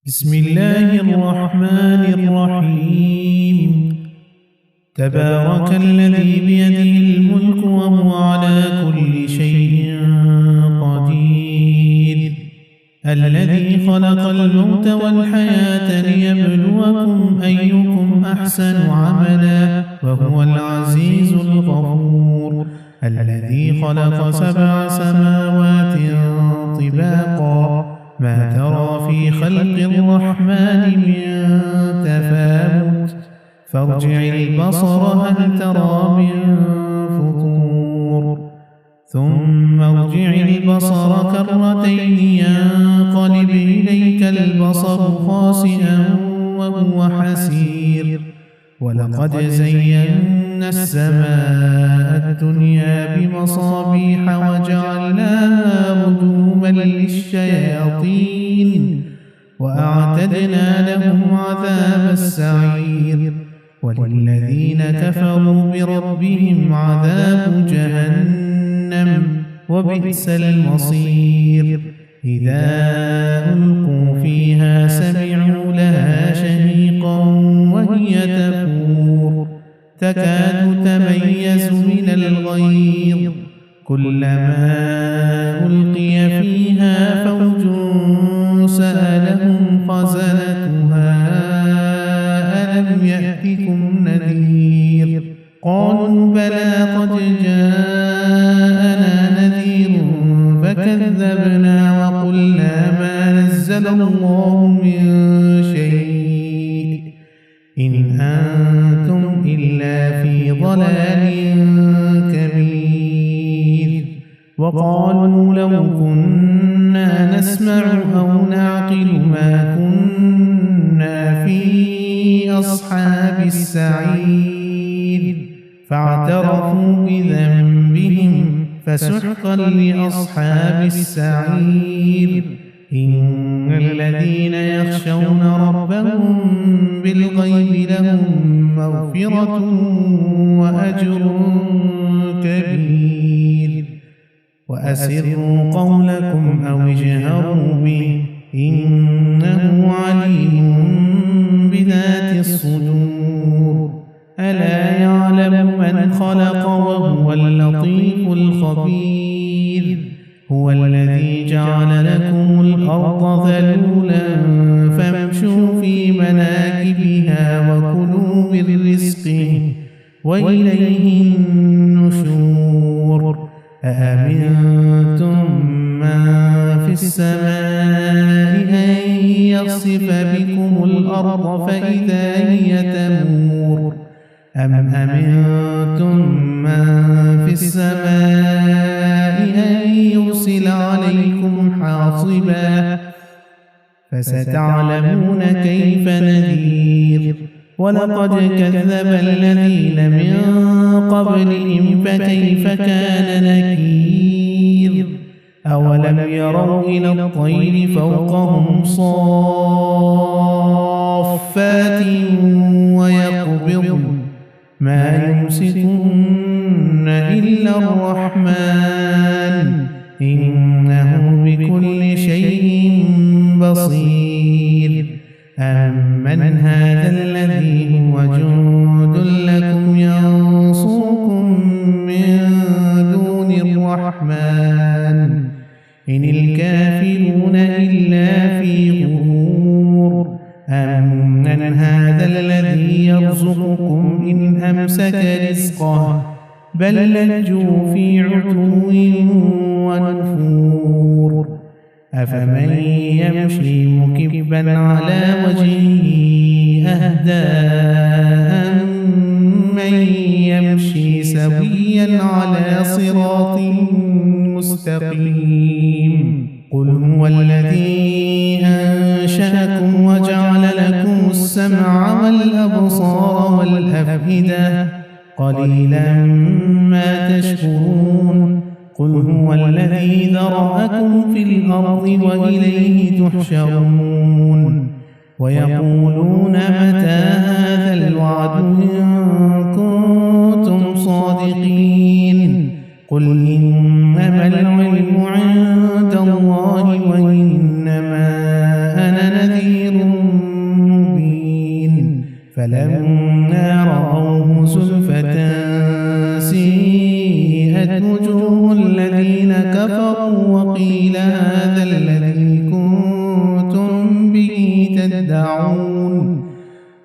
بسم الله الرحمن الرحيم. تبارك الذي بيده الملك وهو على كل شيء قدير، الذي خلق الموت والحياة ليبلوكم أيكم أحسن عملا وهو العزيز الغفور، الذي خلق 7 سماوات طباقا ما ترى في خلق الرحمن من تفاوت فارجع البصر هل ترى من فطور ثم ارجع البصر كرتين ينقلب إليك البصر خاسئا وهو حسير، ولقد زينا السماء الدنيا بمصابيح وجعلناها رجوما للشياطين وأعتدنا لهم عذاب السعير، وللذين كفروا بربهم عذاب جهنم وبئس المصير. إذا ألقوا فيها سمعوا لها شهيقا وهي تفور تكاد تميز من الغيظ، كلما ألقي فيها فوج سألهم خزنتها ألم يأتكم نذير، قالوا بلى قد جاءنا نذير فكذبنا وقلنا ما نزل الله من شيء إن أنتم إلا في ضلال كبير، وقالوا لو كنا نسمع أو نعقل ما كنا في أصحاب السعير، فاعترفوا بذنبهم فسحقا لأصحاب السعير. إن الذين يخشون ربهم بالغيب لهم مغفرة وأجر كبير، وأسروا قولكم أو اجهروا به إنه عليم بذات الصدور، ألا يعلم من خلق وهو اللطيف الخبير، هو الذي جعل لكم الأرض ذلولا فامشوا في مناكبها وكلوا من رزقه وإليه النشور. أأمنتم من في السماء أن يخسف بكم الأرض فإذا هي تمور، أم أمنتم من في السماء أن يرسل عليكم حاصبا، فستعلمون كيف نذير. ولقد كذب الذين من قبلهم فكيف كان نكير، أولم يروا إلى الطير فوقهم صافات ويقبضن ما يمسكن إلا الرحمن إنه بكل شيء بصير. أمن هذا الذي هو جند لكم ينصركم من دون الرحمن إن الكافرون إلا في غرور. أمن هذا الذي يرزقكم إن أمسك رزقه بل لجوا في عتو ونفور. أفمن يمشي مكبا على وجهه أهدى أمن يمشي سويا على صراط مستقيم. قل هو الذي أنشأكم وجعل لكم السمع والأبصار والأفئدة قليلا ما تشكرون. قل هو الذي ذرأكم في الأرض وإليه تحشرون. ويقولون متى هذا الوعد إن كنتم صادقين. قل إنما العلم عند الله وإنما أنا نذير سحر مبين فلما رأوه زلفة سيئت وجوه الذين كفروا وقيل هذا الذي كنتم به تدعون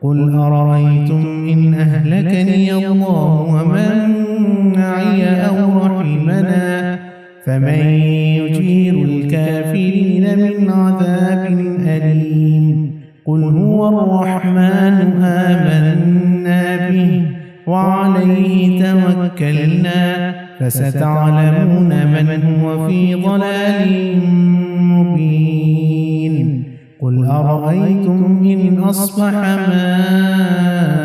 قل أرأيتم إن أهلكني الله ومن معي أو رحمنا فمن يجير الكافرين من عذاب أليم قل هو الرحمن آمنا به وعليه توكلنا فستعلمون من هو في ضلال مبين قل أرأيتم إن أصبح ماؤكم